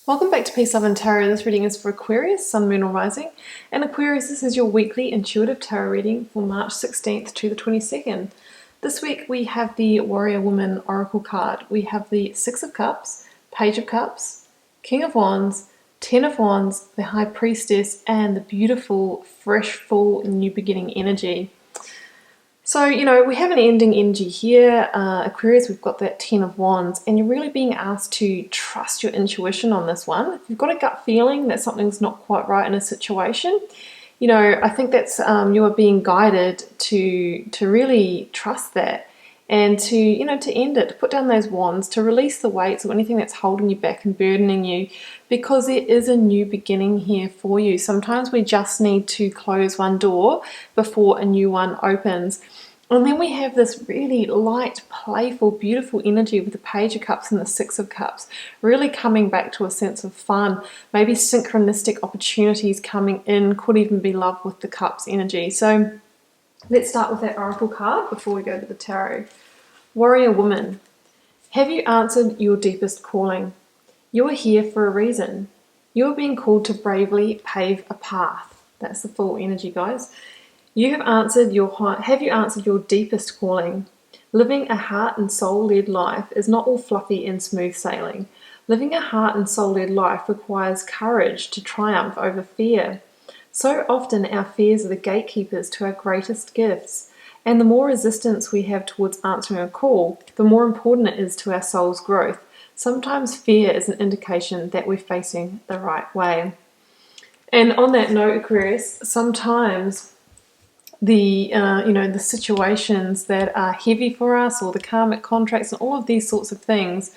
Welcome back to Peace, Love and Tarot. This reading is for Aquarius, Sun, Moon or Rising. And Aquarius, this is your weekly intuitive tarot reading for March 16th to the 22nd. This week we have the Warrior Woman Oracle card. We have the Six of Cups, Page of Cups, King of Wands, Ten of Wands, the High Priestess, and the beautiful, fresh, full, new beginning energy. So, we have an ending energy here. Aquarius, we've got that Ten of Wands, and you're really being asked to trust your intuition on this one. If you've got a gut feeling that something's not quite right in a situation, I think that's you are being guided to really trust that and to end it, to put down those wands, to release the weights or anything that's holding you back and burdening you, because there is a new beginning here for you. Sometimes we just need to close one door before a new one opens. And then we have this really light, playful, beautiful energy with the Page of Cups and the Six of Cups, really coming back to a sense of fun, maybe synchronistic opportunities coming in, could even be love with the Cups energy. So let's start with that Oracle card before we go to the Tarot. Warrior Woman, have you answered your deepest calling? You are here for a reason. You are being called to bravely pave a path. That's the full energy, guys. Have you answered your deepest calling? Living a heart and soul-led life is not all fluffy and smooth sailing. Living a heart and soul-led life requires courage to triumph over fear. So often our fears are the gatekeepers to our greatest gifts, and the more resistance we have towards answering a call, the more important it is to our soul's growth. Sometimes fear is an indication that we're facing the right way. And on that note, Aquarius, sometimes the situations that are heavy for us, or the karmic contracts and all of these sorts of things,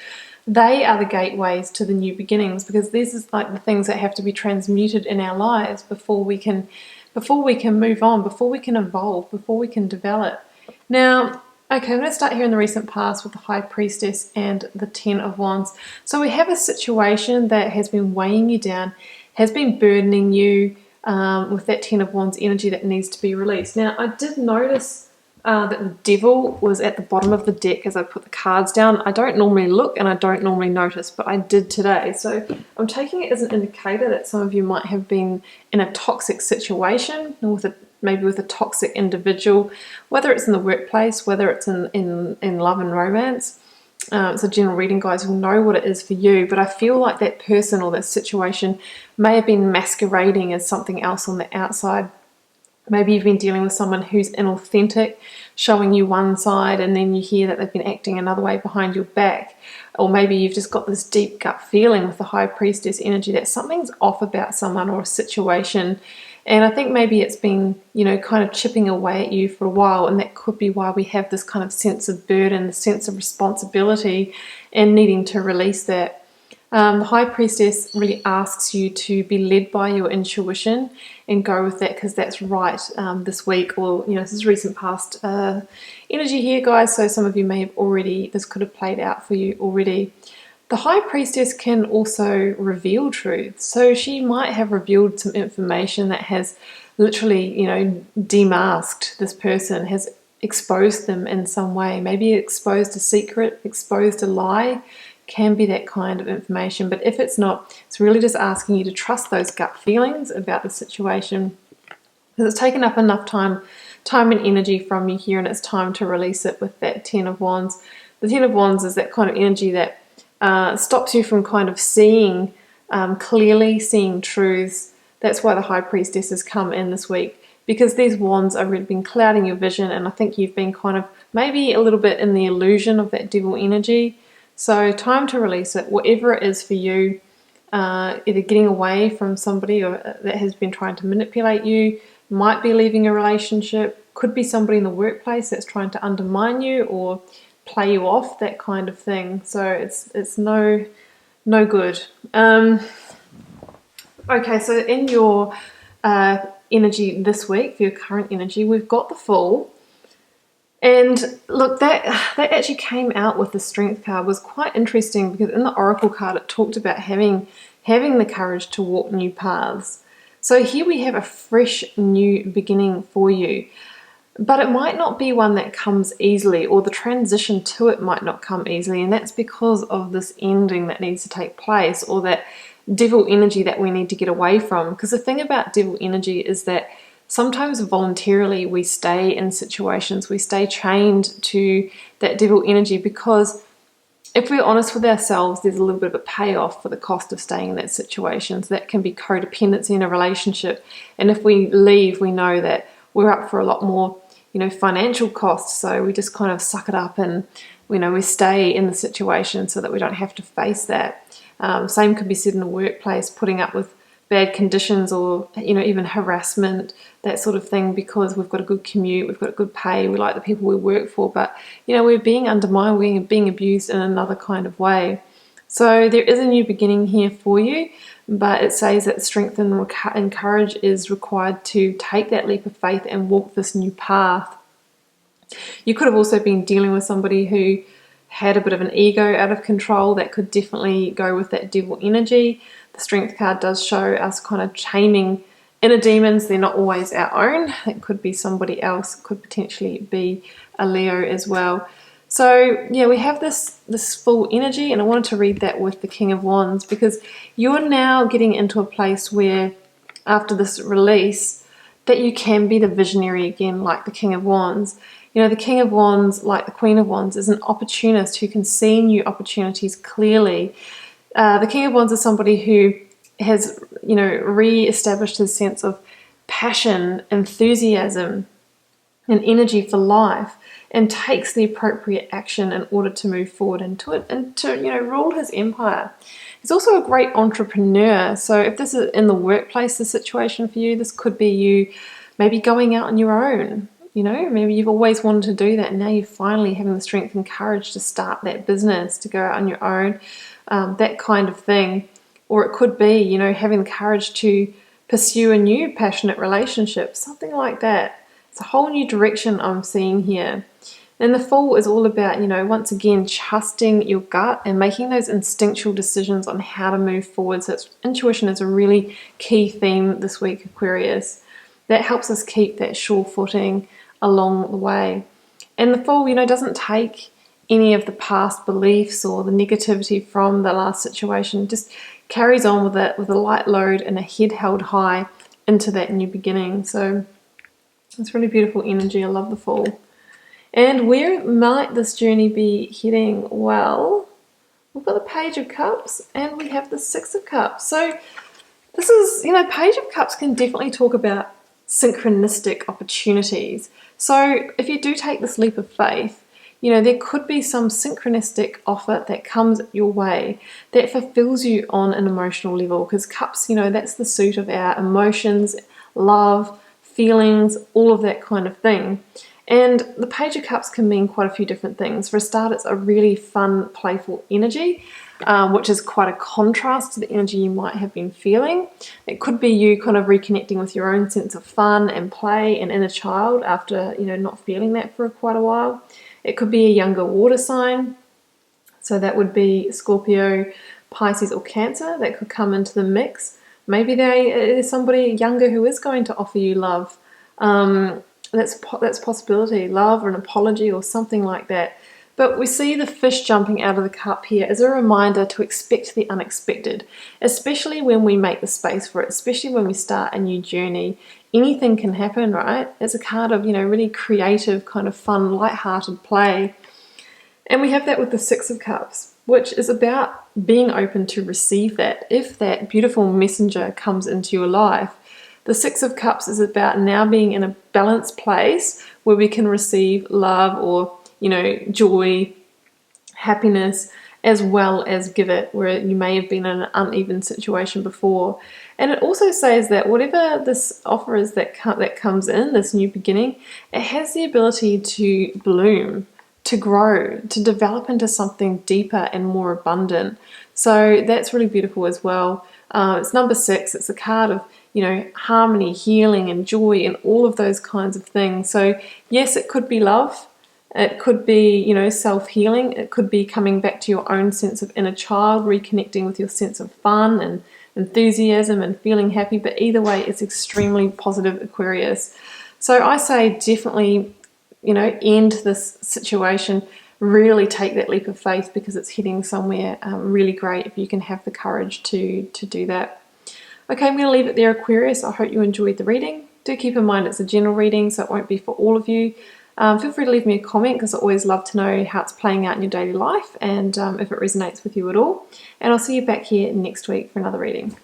they are the gateways to the new beginnings, because this is like the things that have to be transmuted in our lives before we can move on, before we can evolve, before we can develop. Now, okay, I'm going to start here in the recent past with the High Priestess and the Ten of Wands. So we have a situation that has been weighing you down, has been burdening you, with that Ten of Wands energy that needs to be released. Now, I did notice that the Devil was at the bottom of the deck as I put the cards down. I don't normally look and I don't normally notice, but I did today. So I'm taking it as an indicator that some of you might have been in a toxic situation, maybe with a toxic individual, whether it's in the workplace, whether it's in love and romance. It's a general reading, guys. You'll know what it is for you, but I feel like that person or that situation may have been masquerading as something else on the outside. Maybe you've been dealing with someone who's inauthentic, showing you one side, and then you hear that they've been acting another way behind your back. Or maybe you've just got this deep gut feeling with the High Priestess energy that something's off about someone or a situation. And I think maybe it's been, kind of chipping away at you for a while, and that could be why we have this kind of sense of burden, the sense of responsibility, and needing to release that. The High Priestess really asks you to be led by your intuition and go with that, because that's right this week, or this is recent past energy here, guys. So some of you may have this could have played out for you already. The High Priestess can also reveal truth. So she might have revealed some information that has literally, demasked this person, has exposed them in some way. Maybe exposed a secret, exposed a lie, can be that kind of information. But if it's not, it's really just asking you to trust those gut feelings about the situation, because it's taken up enough time and energy from you here, and it's time to release it with that Ten of Wands. The Ten of Wands is that kind of energy that stops you from kind of seeing clearly, seeing truths. That's why the High Priestess has come in this week, because these wands have really been clouding your vision, and I think you've been kind of maybe a little bit in the illusion of that devil energy. So time to release it, whatever it is for you, either getting away from somebody that has been trying to manipulate you, might be leaving a relationship, could be somebody in the workplace that's trying to undermine you or play you off, that kind of thing. So it's no good. Okay, so in your energy this week, for your current energy, we've got the Fool. And look, that actually came out with the Strength card. Was quite interesting, because in the Oracle card it talked about having the courage to walk new paths. So here we have a fresh new beginning for you. But it might not be one that comes easily, or the transition to it might not come easily, and that's because of this ending that needs to take place, or that devil energy that we need to get away from. Because the thing about devil energy is that sometimes voluntarily we stay in situations, we stay chained to that devil energy, because if we're honest with ourselves, there's a little bit of a payoff for the cost of staying in that situation. So that can be codependency in a relationship. And if we leave, we know that we're up for a lot more, financial costs. So we just kind of suck it up and, we stay in the situation so that we don't have to face that. Same could be said in a workplace, putting up with bad conditions or, even harassment, that sort of thing, because we've got a good commute, we've got good pay, we like the people we work for, but, we're being undermined, we're being abused in another kind of way. So there is a new beginning here for you, but it says that strength and courage is required to take that leap of faith and walk this new path. You could have also been dealing with somebody who had a bit of an ego out of control. That could definitely go with that devil energy. The strength card does show us kind of taming inner demons. They're not always our own. It could be somebody else. It could potentially be a Leo as well. So yeah, we have this full energy, and I wanted to read that with the King of Wands, because you're now getting into a place where, after this release, that you can be the visionary again, like the King of Wands. The King of Wands, like the Queen of Wands, is an opportunist who can see new opportunities clearly. The King of Wands is somebody who has, re-established his sense of passion, enthusiasm, and energy for life, and takes the appropriate action in order to move forward into it and to, rule his empire. He's also a great entrepreneur. So if this is in the workplace, the situation for you, this could be you maybe going out on your own. Maybe you've always wanted to do that, and now you're finally having the strength and courage to start that business, to go out on your own, that kind of thing. Or it could be, having the courage to pursue a new passionate relationship, something like that. It's a whole new direction I'm seeing here. And the Fool is all about, once again, trusting your gut and making those instinctual decisions on how to move forward. So intuition is a really key theme this week, Aquarius. That helps us keep that sure footing along the way. And the Fool, doesn't take any of the past beliefs or the negativity from the last situation, just carries on with it with a light load and a head held high into that new beginning. So it's really beautiful energy. I love the Fool. And where might this journey be heading? Well, we've got the Page of Cups and we have the Six of Cups. So this is, Page of Cups can definitely talk about synchronistic opportunities. So if you do take this leap of faith, there could be some synchronistic offer that comes your way that fulfills you on an emotional level, because cups, that's the suit of our emotions, love, feelings, all of that kind of thing. And the Page of Cups can mean quite a few different things. For a start, it's a really fun, playful energy, which is quite a contrast to the energy you might have been feeling. It could be you kind of reconnecting with your own sense of fun and play and inner child after, not feeling that for quite a while. It could be a younger water sign. So that would be Scorpio, Pisces, or Cancer that could come into the mix. Maybe there's somebody younger who is going to offer you love. That's a possibility, love or an apology or something like that. But we see the fish jumping out of the cup here as a reminder to expect the unexpected, especially when we make the space for it, especially when we start a new journey. Anything can happen, right? It's a card of, really creative, kind of fun, light-hearted play. And we have that with the Six of Cups, which is about being open to receive that. If that beautiful messenger comes into your life, the Six of Cups is about now being in a balanced place where we can receive love or, joy, happiness, as well as give it, where you may have been in an uneven situation before. And it also says that whatever this offer is that comes in, this new beginning, it has the ability to bloom, to grow, to develop into something deeper and more abundant. So that's really beautiful as well. It's number 6. It's a card of, harmony, healing, and joy, and all of those kinds of things. So yes, it could be love. It could be, self-healing. It could be coming back to your own sense of inner child, reconnecting with your sense of fun and enthusiasm and feeling happy. But either way, it's extremely positive, Aquarius. So I say definitely, end this situation really take that leap of faith, because it's heading somewhere really great if you can have the courage to do that. Okay, I'm going to leave it there, Aquarius. I hope you enjoyed the reading. Do keep in mind it's a general reading, so it won't be for all of you. Feel free to leave me a comment, because I always love to know how it's playing out in your daily life and if it resonates with you at all. And I'll see you back here next week for another reading.